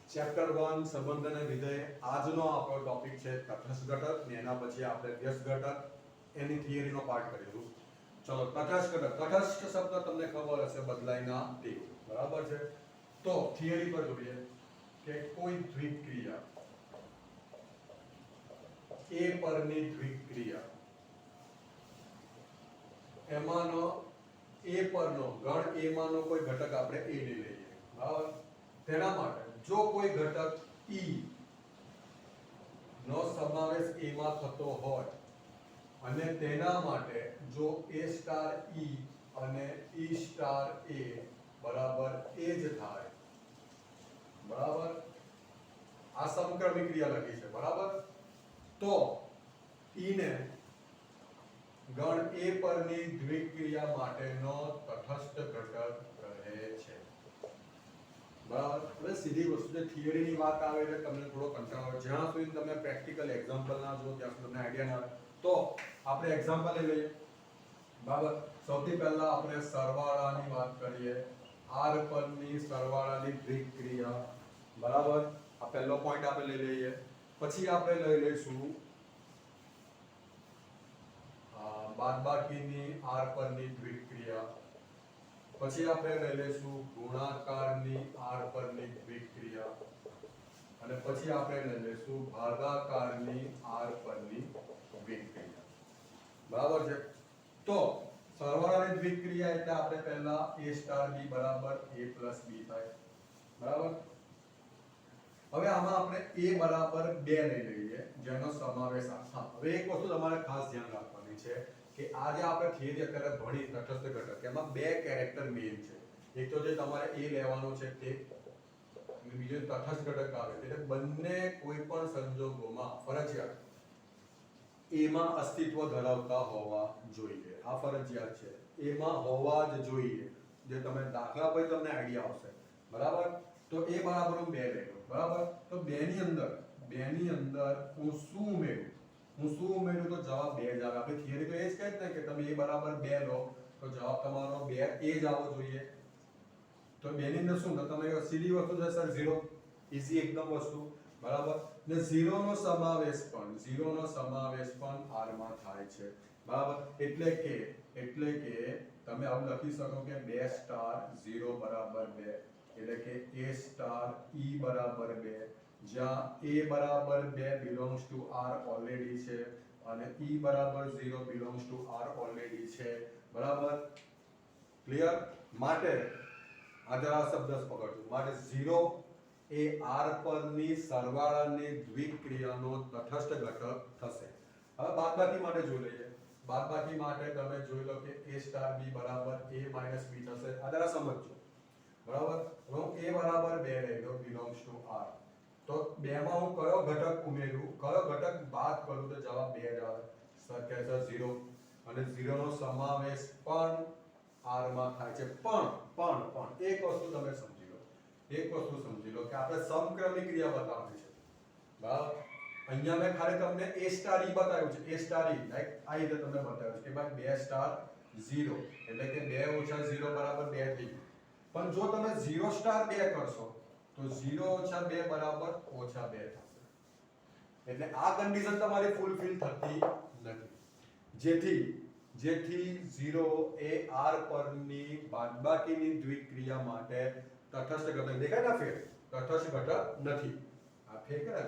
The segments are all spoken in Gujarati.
ચેપ્ટર 1 સંબંધ અને વિધેય આજનો આપણો ટોપિક છે તટસ્થ ઘટક ને એના પછી આપણે વ્યસ્ત ઘટક એની થિયરીનો પાર્ટ કરીશું. ચલો તટસ્થ ઘટક. તટસ્થ શબ્દ તમને ખબર હશે બદલાય ના તેવું, બરાબર છે. તો થિયરી પર જોઈએ કે કોઈ દ્વિક્રિયા એ પરની દ્વિક્રિયા એમાંનો એ પરનો ગણ એ માંનો કોઈ ઘટક આપણે એ લઈ લઈએ, બરાબર. તેના માટે જો કોઈ ઘટક E નો સમાવેશ A માં થતો હોય અને તેના માટે જો A સ્ટાર E અને E સ્ટાર A બરાબર એ જ થાય, બરાબર. આ સમક્રમિક ક્રિયા લખી છે, બરાબર. તો E ને ગણ A પરની દ્વિક્રિયા માટેનો તટસ્થ ઘટક કહે છે, બરાબર. હવે સીધી વસ્તુ છે, થિયરીની વાત આવે એટલે તમને થોડો કંટાળો આવે. જ્યાં સુધી તમે પ્રેક્ટિકલ એક્ઝામ્પલ ના જો ત્યાં સુધી તમને આઈડિયા ના આવે. તો આપણે એક્ઝામ્પલ લઈ લઈએ, બરાબર. સૌથી પહેલા આપણે સરવાળાની વાત કરીએ. R પરની સરવાળાની દ્વિક્રિયા, બરાબર. આ પહેલો પોઈન્ટ આપણે લઈ લઈએ. પછી આપણે લઈ લઈશું બાદબાકીની R પરની દ્વિક્રિયા. પછી આપણે લઈ લઈશું ગુણાકારની R પરની દ્વિક્રિયા અને પછી આપણે લઈ લઈશું ભાગાકારની R પરની દ્વિક્રિયા, બરાબર છે. તો સરવાળાની દ્વિક્રિયા એટલે આપણે પહેલા A સ્ટાર B બરાબર A પ્લસ B થાય, બરાબર. હવે આમાં આપણે A બરાબર 2 લઈ લઈએ જેનો સમાવેશ હા. હવે એક વસ્તુ તમારે ખાસ ધ્યાન રાખવાની છે કે આ જે આપણે થિયરી અત્યારે ભણી તટસ્થ ઘટક એમાં બે કેરેક્ટર મેઇન છે. એક તો જે તમારે A લેવાનો છે તે, અને બીજો તટસ્થ ઘટક આવે એટલે બંને કોઈ પણ સંજોગોમાં ફરજિયાત A માં અસ્તિત્વ ધરાવતા હોવા જોઈએ. આ ફરજિયાત છે, A માં હોવા જ જોઈએ. જે તમે દાખલા પર તમને આઈડિયા આવશે, બરાબર. તો A બરાબર હું 2 લઈ લઉં, બરાબર. તો 2 ની અંદર હું શું ઉમેરું? હું શું ઉમેરું તો જવાબ 2 જ આવે. આપણી થિયરી તો એ જ કહે છે ને કે તમે A બરાબર 2 લો તો જવાબ તમારો 2 એ જ આવવો જોઈએ. તો 2 ની અંદર શું? તો તમે સીધી વસ્તુ છે સર 0, ઈઝી એકદમ વસ્તુ, બરાબર. ને 0 નો સમાવેશ પણ R માં થાય છે, બરાબર. એટલે કે તમે આવું લખી શકો કે 2 સ્ટાર 0 બરાબર 2 એટલે કે A સ્ટાર E બરાબર 2, જ્યાં A બરાબર 2 belongs to R ઓલરેડી છે અને E બરાબર 0 belongs to R ઓલરેડી છે, બરાબર. ક્લિયર? માટે આ જરા શબ્દ પકડજો. માટે 0 એ R પરની સરવાળાની દ્વિક્રિયાનો તટસ્થ ઘટક થશે. હવે બાદબાકી માટે જોઈ લઈએ. બાદબાકી માટે તમે જોઈ લો કે A સ્ટાર B બરાબર A માઈનસ B થશે. આ જરા સમજજો, બરાબર. હું A બરાબર 2 લઈ લો belongs to R. તો 2 માં હું કયો ઘટક ઉમેરું, કયો ઘટક બાદ કરું તો જવાબ 2 જ આવે. સર કહે છે 0 અને 0 નો સમાવેશ પણ R માં થાય છે. પણ એક વસ્તુ તમે સમજી લો કે આપણે સમક્રમિક ક્રિયા બતાવવાની છે, બરાબર. અહીંયા મેં ખાલી તમને A સ્ટાર E બતાવ્યું છે. A સ્ટાર E લાઈક આ રીતે તમને બતાવ્યું છે કે ભાઈ 2 સ્ટાર 0 એટલે કે 2 ઓછા 0 બરાબર 2 થઈ ગયું. પણ જો તમે 0 સ્ટાર 2 કરશો તો 0 ઓછા 2 બરાબર ઓછા 2 થશે. એટલે આ કન્ડિશન તમારી ફૂલફિલ થતી નથી. જેથી 0 એ R પરની બાદબાકીની દ્વિક્રિયા માટે તટસ્થ ઘટક દેખાય ના ફેર તટસ્થ ઘટક નથી. આ ફેર કરે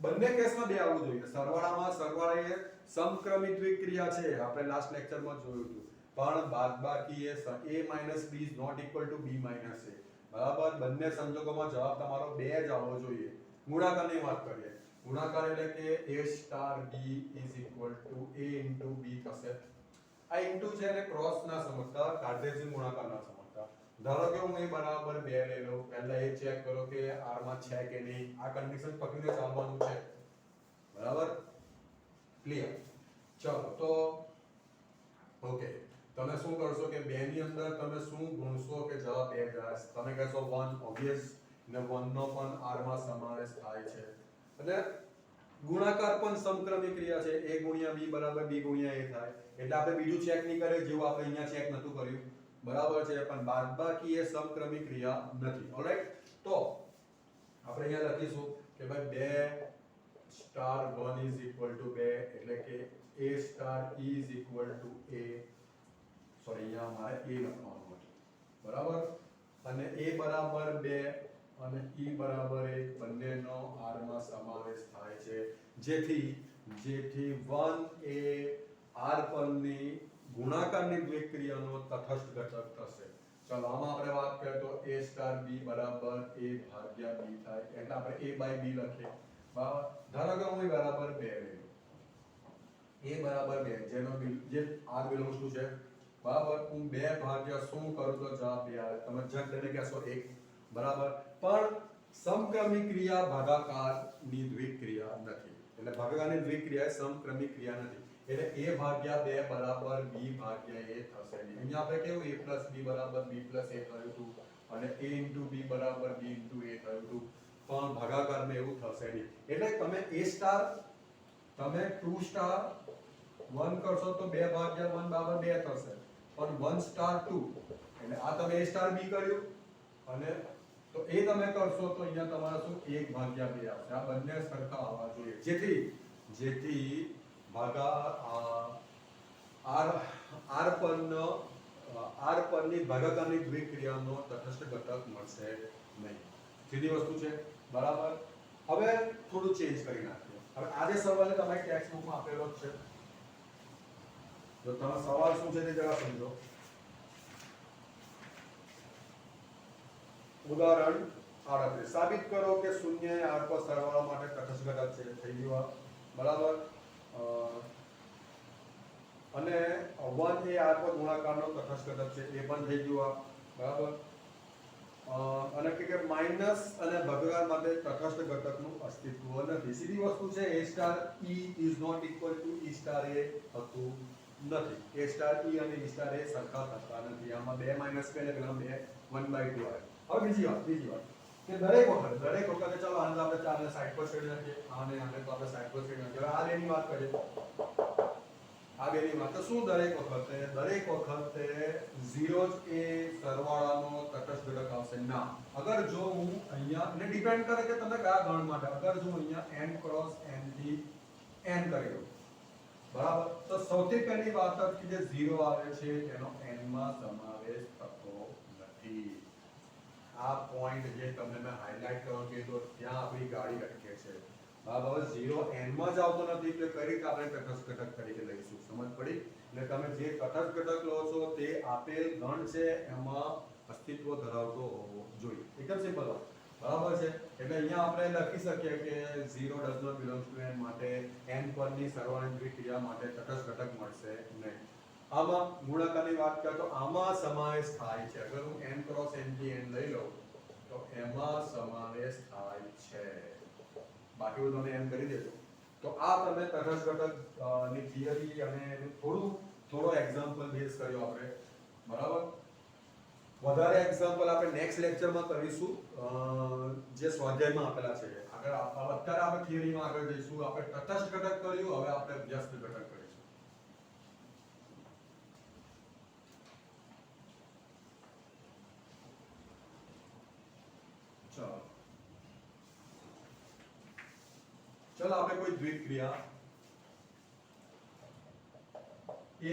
બંને કેસમાં 2 આવવું જોઈએ. સરવાળા એ સમક્રમિક દ્વિક્રિયા છે, આપણે લાસ્ટ લેક્ચરમાં જોયું હતું. પણ બાદબાકી એ A minus B is not equal to B minus A, બરાબર. બંને સંજોગોમાં જવાબ તમારો 2 જ આવવો જોઈએ. ગુણાકારની વાત કરીએ. ગુણાકાર એટલે કે A star B is equal to A into B થશે. આ ઇન્ટુ છે અને ક્રોસ ના સમજતા, કાર્ટેશિયન ગુણાકાર ના સમજતા. ધારો કે હું A બરાબર 2 લઈ લઉં. પહેલા એ ચેક કરો કે R માં છે કે નહીં. આ કન્ડિશન પકડીને ચાલવાનું છે, બરાબર. ક્લિયર? ચલો તો ઓકે. તમે શું કરશો કે 2 ની અંદર તમે શું ગુણશો કે જવાબ 2 જ આવે. તમે કહેશો 1 ઓબ્વિયસ ને 1 નો પણ R માં સમાવેશ થાય છે. એટલે ગુણાકાર પણ સમક્રમિક ક્રિયા છે. A ગુણ્યા B બરાબર B ગુણ્યા A થાય. એટલે આપણે બીજું ચેક નહીં કરીએ જેવું આપણે અહીંયા ચેક નતું કર્યું, બરાબર છે. પણ બાદબાકી એ સમક્રમિક ક્રિયા નથી. ઓલરાઈટ. તો આપણે અહીંયા લખીશું કે ભાઈ 2 સ્ટાર 1 ઇઝ ઇક્વલ ટુ 2 એટલે કે a star e is equal to a, sorry અહીંયા મારે a લખવાનું હતું બરાબર, અને a બરાબર 2 અને e બરાબર 1 બંનેનો r માં સમાવેશ થાય છે, જેથી 1 એ r પરની ગુણાકારની દ્વિક્રિયાનો તટસ્થ ઘટક થશે. ચલો આમાં આપણે વાત કરીએ તો a સ્ટાર b બરાબર a ભાગ્યા b થાય એટલે આપણે a બાય b લખીએ બરાબર. ધારો કે હું બરાબર 2 લઈ લઉં, a બરાબર 2 જેનો જે r બિલોંગ્સ ટુ છે બરાબર, હું 2 ભાગ્યા શું કરું તો જવાબ 2 આવે, તમે જગ લઈને કહેશો 1 બરાબર, પણ સમક્રમિક ક્રિયા ભાગાકારની દ્વિક્રિયા નથી, એટલે ભાગાકારની દ્વિક્રિયા એ સમક્રમિક ક્રિયા નથી, એટલે a ભાગ્યા 2 બરાબર b ભાગ્યા a થશે નહીં. અહીંયા આપણે કેવું a plus b બરાબર b plus a થયું હતું અને a into b બરાબર b into a થયું હતું, પણ ભાગાકારમાં એવું થશે નહીં. એટલે તમે a સ્ટાર તમે 2 સ્ટાર 1 કરશો તો 2 ભાગ્યા 1 બરાબર 2 થશે, પણ 1 સ્ટાર 2 એટલે આ તમે a સ્ટાર b કર્યું અને તો એ તમે કરશો તો અહીંયા તમારે શું 1 ભાગ્યા 2 આવશે. આ બંને સરખા આવવા જોઈએ, જેથી r પરની ભાગાકારની દ્વિક્રિયાનો તટસ્થ ઘટક મળશે નહીં. સીધી વસ્તુ છે બરાબર. હવે થોડું ચેન્જ કરી નાખીએ. હવે આ જે સવાલ તમારી ટેક્સ્ટ બુકમાં આપેલો જ છે, જો તમે સવાલ શું છે તે જરા સમજો. ઉદાહરણ 38 સાબિત કરો કે શૂન્ય એ r પર સરવાળા માટે તટસ્થ ઘટક છે. થઈ ગયું બરાબર. અને 1 એ r પર ગુણાકારનો તટસ્થ ઘટક છે, એ પણ થઈ ગયું બરાબર. અને કે માઈનસ અને ભાગાકાર માટે તટસ્થ ઘટકનું અસ્તિત્વ નથી. સીધી વસ્તુ છે a star e is not equal to e star a થતું નથી. a સ્ટાર e અને e સ્ટાર a સરખા થતા નથી. આમાં 2 માઈનસ 2 એટલે પેલા 2 1/2 આવે. હવે બીજી વાત કે દરેક વખતે ચાલો આને આપણે ચારને સાઈડ પર છોડી નાખીએ, આને તો આપણે સાઈડ પર છોડી નાખીએ. આ બેની વાત કરીએ, આ બેની વાત તો શું દરેક વખતે 0 જ એ સરવાળાનો તટસ્થ ઘટક આવશે ના. અગર જો હું અહીંયા ને ડિપેન્ડ કરે કે તમે કયા ગણ માટે, અગર જો અહીંયા n ક્રોસ n થી n કરી દો બરાબર, તો સૌથી પહેલી વાત કે જે 0 આવે છે એનો n માં સમાવેશ થતો નથી. આ પોઈન્ટ જે તમને મેં હાઇલાઇટ કરવા કીધો ત્યાં આપણી ગાડી અટકે છે બરાબર. 0 n માં જ આવતો નથી એટલે કઈ રીતે આપણે તટસ્થ ઘટક તરીકે લઈશું, સમજ પડી? એટલે તમે જે તટસ્થ ઘટક લો છો તે આપેલ ગણ છે એમાં અસ્તિત્વ ધરાવતો હોવો જોઈએ. એકદમ સિમ્પલ વાત બરાબર છે. એટલે અહીંયા આપણે લખી શકીએ કે 0 does not belong to n માટે n પરની સરવાળાની દ્વિક્રિયા માટે તટસ્થ ઘટક મળશે નહીં. આમાં ગુણાકારની વાત કરીએ તો આમાં સમાવેશ થાય છે. અગર હું n ક્રોસ n થી n લઈ લઉં તો એમાં સમાવેશ થાય છે, બાકી તમે એમ કરી દેજો. તો આ તમે તટસ્થ ઘટક ની થિયરી અને થોડો એક્ઝામ્પલ બેઝ કર્યો આપણે બરાબર. વધારે એક્ઝામ્પલ આપણે નેક્સ્ટ લેક્ચરમાં કરીશું જે સ્વાધ્યાયમાં આપેલા છે. અત્યારે આપણે થિયરીમાં આગળ જઈશું. આપણે તટસ્થ ઘટક કર્યું, હવે આપણે વ્યસ્ત ઘટક કરીશું. ચલો આપણે કોઈ દ્વિક્રિયા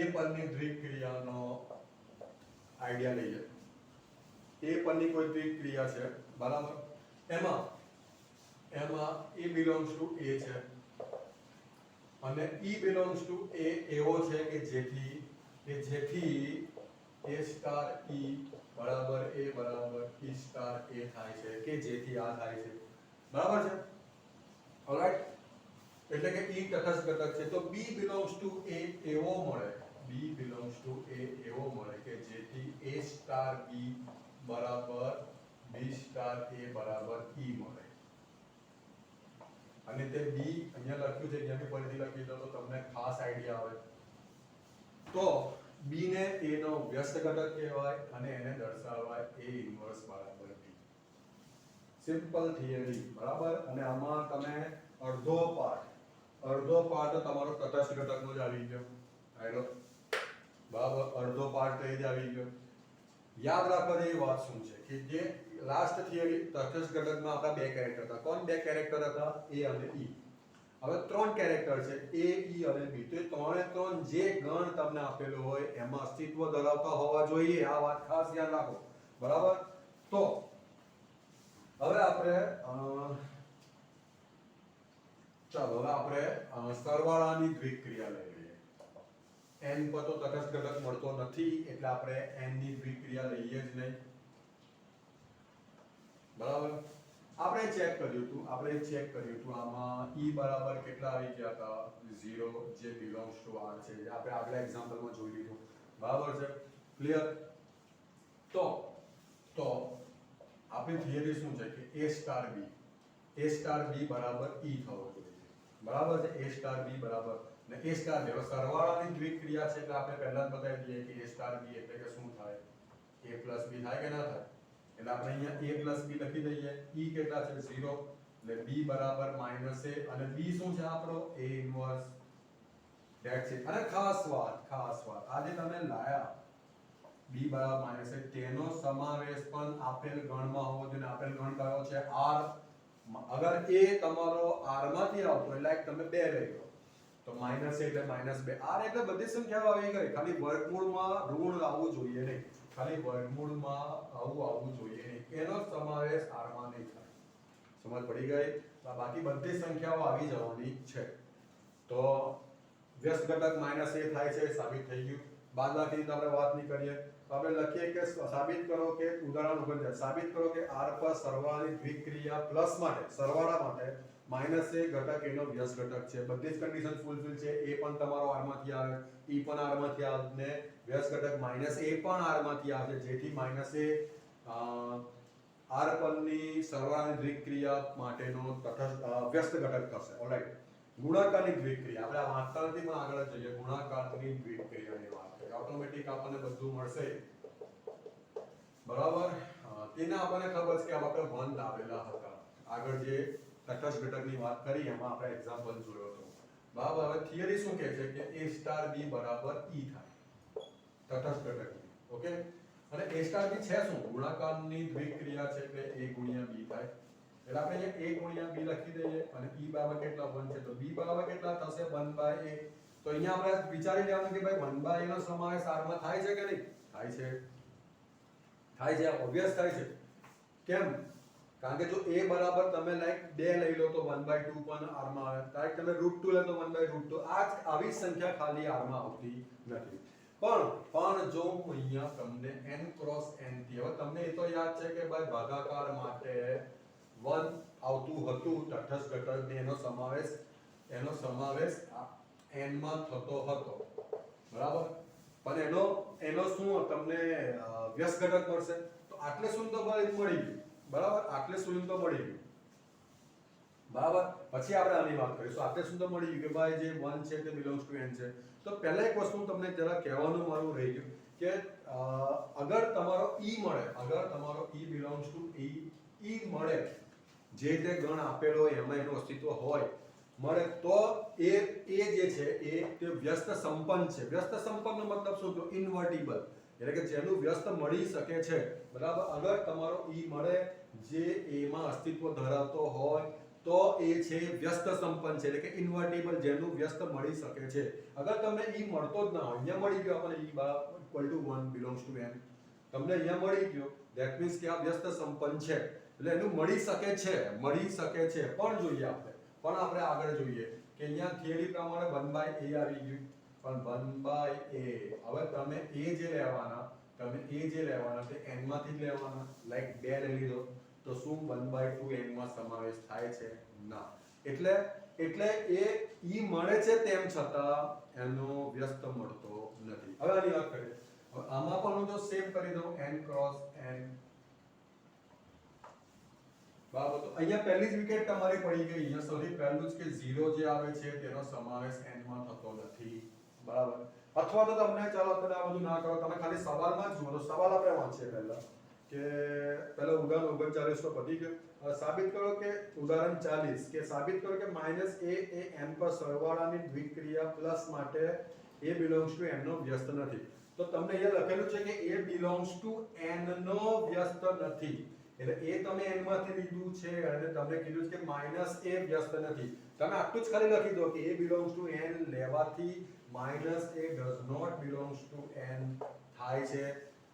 a પરની દ્વિક્રિયાનો આઈડિયા લઈએ. a પરની કોઈ દ્વિક્રિયા છે બરાબર, એમાં e belongs to a છે અને e belongs to a એવો છે કે જેથી a સ્ટાર e બરાબર a બરાબર e સ્ટાર a થાય છે, કે જેથી આ થાય છે બરાબર છે. ઓલરાઈટ, એટલે કે e તટસ્થ ઘટક છે તો b belongs to a એવો મળે કે જેથી a સ્ટાર b બરાબર b સ્ટાર a બરાબર e મળે. અને તે b અહીંયા લખ્યું છે, જ્યાંથી ફરીથી લખી દો તો તમને ખાસ આઈડિયા આવે. તો b ને a નો વ્યસ્ત ઘટક કહેવાય અને એને દર્શાવાય a ઇન્વર્સ બરાબર b. સિમ્પલ થિયરી બરાબર. અને આમાં તમે અડધો પાર્ટ તમારો તટસ્થ ઘટકનો જ આવી ગયો, રાઈટ બરાબર. અડધો પાર્ટ તો એ જ આવી ગયો. યાદ રાખવા જેવી વાત શું છે કે જે લાસ્ટ થિયરી તટસ્થ ઘટકમાં આપણા બે કેરેક્ટર હતા. કોણ બે કેરેક્ટર હતા? એ અને ઈ. હવે ત્રણ કેરેક્ટર છે એ, ઈ અને બી. તો એ ત્રણે ત્રણ જે ગણ તમને આપેલો હોય એમાં અસ્તિત્વ ધરાવતા હોવા જોઈએ. આ વાત ખાસ ધ્યાન રાખો. બરાબર? તો હવે આપણે ચાલો હવે આપણે સરવાળાની દ્વિક્રિયા લઈ લઈએ. n પર તો તટસ્થ ઘટક મળતો નથી એટલે આપણે n ની દ્વિક્રિયા લઈએ જ નહીં. બરાબર? આપણે ચેક કર્યું હતું આમાં e બરાબર કેટલા આવી ગયા હતા? 0 જે બિલોંગ્સ ટુ r છે. જે આપણે આગલા એક્ઝામ્પલમાં જોઈ લીધું. બરાબર છે? ક્લિયર? તો આપણી થિયરી શું છે કે a સ્ટાર b બરાબર e થવો જોઈએ. બરાબર છે? a સ્ટાર b બરાબર ને a સ્ટાર b. હવે સરવાળાની દ્વિક્રિયા છે એટલે આપણે પહેલા જ બતાવી દઈએ કે a સ્ટાર b એટલે કે શું થાય? a પ્લસ b થાય કે ના થાય? એટલે આપણે અહીંયા a પ્લસ b લખી દઈએ. e કેટલા છે? 0 એટલે b બરાબર માઈનસ a અને b શું છે આપણો? a inverse. That's it. અને ખાસ વાત આજે તમે લાયા b બરાબર માઈનસ a તેનો સમાવેશ પણ આપેલ ગણમાં હોવો જોઈએ. આપેલ ગણ કયો છે? r. અગર a તમારો r માંથી આવતો એટલે like તમે 2 લઈ લો તો માઈનસ એટલે માઈનસ 2. r એટલે બધી સંખ્યાઓ આવી ગઈ. ખાલી વર્ગમૂળમાં ઋણ આવવું જોઈએ નહીં. આવવું જોઈએ નહીં. એનો સમાવેશ r માં નહીં થાય. સમજ પડી ગઈ? બાકી બધી સંખ્યાઓ આવી જવાની છે. તો વ્યસ્ત ઘટક માઈનસ a થાય છે, સાબિત થઈ ગયું. બાદબાકીની તો આપણે વાત નહીં કરીએ. તો આપણે લખીએ કે સાબિત કરો કે ઉદાહરણ 49 સાબિત કરો કે r પર સરવાળાની દ્વિક્રિયા પ્લસ માટે સરવાળા માટે માઈનસ a ઘટક એનો વ્યસ્ત ઘટક છે. બધી જ કન્ડિશન ફૂલફિલ છે. a પણ તમારો r માંથી આવે, e પણ r માંથી આવે ને વ્યસ્ત ઘટક માઈનસ a પણ r માંથી આવે છે. જેથી માઈનસ a r પરની સરવાળાની દ્વિક્રિયા માટેનો વ્યસ્ત ઘટક થશે. ઓલરાઈટ. ગુણાકારની દ્વિક્રિયા આપણે આ વાંચતા નથી પણ આગળ જઈએ. ગુણાકારની દ્વિક્રિયાની વાત કરીએ. ઓટોમેટિક આપણને બધું મળશે. બરાબર? તેને આપણને ખબર છે કે આપણે 1 લાવેલા હતા. આગળ જે તટસ્થ ઘટકની વાત કરી એમાં આપણે એક્ઝામ્પલ જોયો હતો. બરાબર? હવે થિયરી શું કહે છે કે a સ્ટાર b બરાબર e થાય તટસ્થ ઘટકની. ઓકે? અને a સ્ટાર b છે શું? ગુણાકારની દ્વિક્રિયા છે એટલે a ગુણ્યા b થાય. એટલે આપણે અહીંયા a ગુણ્યા b લખી દઈએ અને e બરાબર કેટલા 1 છે તો b બરાબર કેટલા થશે? 1/a. તો અહીંયા આપણે વિચારી લેવાનું કે ભાઈ 1/a નો સમાવેશ r માં થાય છે કે નહીં? થાય છે. ઓબવિયસ થાય છે. કેમ? કારણ કે જો a બરાબર તમે લાઈક 2 લઈ લો તો 1/2 પણ r માં આવે. લાઈક તમે √2 લો તો 1/√2. આવી સંખ્યા ખાલી r માં આવતી નથી. પણ જો અહીંયા તમને n ક્રોસ n થી હવે તમને એ તો યાદ છે કે ભાઈ ભાગાકાર માટે 1 આવતું હતું તટસ્થ ઘટક ને એનો સમાવેશ n માં થતો હતો. બરાબર? પણ એનો શું તમને વ્યસ્ત ઘટક મળશે તો આટલે સુધી તો મળી ગયું. બરાબર? આટલે સુધી તો મળી ગયું. બરાબર? પછી આપણે આની વાત કરીશું. આટલે સુધી તો મળી ગયું કે ભાઈ જે 1 છે તે બિલોંગ્સ ટુ n છે. તો પહેલા એક વસ્તુ તમને જરા કહેવાનું મારું રહી ગયું કે અગર તમારો e બિલોંગ્સ ટુ e મળે જે તે ગણ આપેલો એમાં એનું અસ્તિત્વ હોય મળે તો એ જે છે એ તે વ્યસ્ત સંપન્ન છે. વ્યસ્ત સંપન્નનો મતલબ શું? તો ઇન્વર્ટિબલ એટલે કે જેનું વ્યસ્ત મળી શકે છે. બરાબર? અગર તમારો e મળે જે a માં અસ્તિત્વ ધરાવતો હોય તો એ છે વ્યસ્ત સંપન્ન છે એટલે કે ઇન્વર્ટિબલ જેનું વ્યસ્ત મળી શકે છે. અગર તમને e મળતો જ ના હોય, અહીંયા મળી ગયો આપણને e = 1 બિલોંગ્સ ટુ n તમને અહીંયા મળી ગયો ધેટ મીન્સ કે આ વ્યસ્ત સંપન્ન છે. એટલે એનું મળી શકે છે પણ જોઈએ આપણે આગળ જોઈએ કે અહીંયા થિયરી પ્રમાણે 1/a આવી ગયું પણ 1/a હવે તમે a જે લેવાના તે n માંથી જ લેવાના. લાઈક 2 લઈ લીધો તો શું 1/2 n માં સમાવેશ થાય છે? ના. એટલે એ e મળે છે તેમ છતાં એનો વ્યસ્ત મળતો નથી. હવે આની વાત કરીએ. હવે આમાં પણ હું જો સેમ કરી દઉં n ક્રોસ n. બરાબર? તો અહીંયા પહેલી જ વિકેટ તમારી પડી ગઈ. અહીંયા સૌથી પહેલું જ કે 0 જે આવે છે તેનો સમાવેશ n માં થતો નથી. બરાબર? અથવા તો તમને ચાલો તમે આ બધું ના કરો, તમે ખાલી સવાલમાં જ જુઓ. તો સવાલ આપણે વાંચીએ પહેલા ઉદાહરણ 39 તો પતી ગયું. સાબિત કરો કે ઉદાહરણ 40 કે સાબિત કરો કે -a એ n પર સરવાળાની દ્વિક્રિયા પ્લસ માટે a બિલોંગ્સ ટુ n નો વ્યસ્ત નથી. તો તમને અહીંયા લખેલું છે કે a belongs to n નો વ્યસ્ત નથી, એટલે a તમે n માંથી લીધું છે અને તમને કીધું છે કે માઈનસ a વ્યસ્ત નથી. તમે આટલું જ ખાલી લખી દો કે a belongs to n લેવાથી minus a does not belongs to n થાય છે.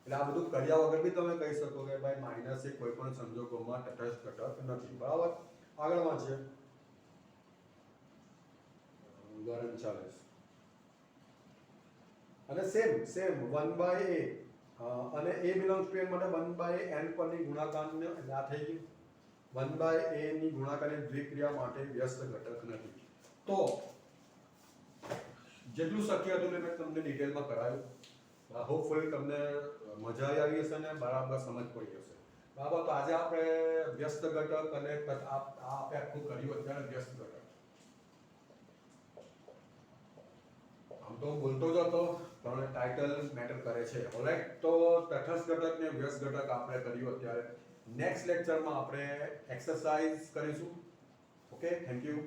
એટલે આ બધું કર્યા વગર બી તમે કહી શકો કે ભાઈ માઈનસ એ કોઈ પણ સંજોગોમાં તટસ્થ ઘટક નથી. બરાબર, આગળ વાંચીએ. ઉદાહરણ 40 અને સેમ 1/a અને a belongs to n માટે 1/n પરની ગુણાકારને એટલે આ થઈ ગયું 1/a ની ગુણાકારની દ્વિક્રિયા માટે વ્યસ્ત ઘટક નથી. તો જેટલું શક્ય હતું એટલે મેં તમને ડિટેલમાં કરાવ્યું. હોપફુલી તમને મજા આવી હશે ને બરાબર સમજ પડી હશે. બરાબર, તો આજે આપણે વ્યસ્ત ઘટક અને આપણે આખું કર્યું અત્યારે વ્યસ્ત ઘટક. આમ તો હું બોલતો જ હતો પણ ટાઇટલ મેટર કરે છે. ઓલરાઈટ, તો તટસ્થ ઘટક ને વ્યસ્ત ઘટક આપણે કર્યું અત્યારે. નેક્સ્ટ લેક્ચરમાં આપણે એક્સરસાઇઝ કરીશું. Okay, thank you.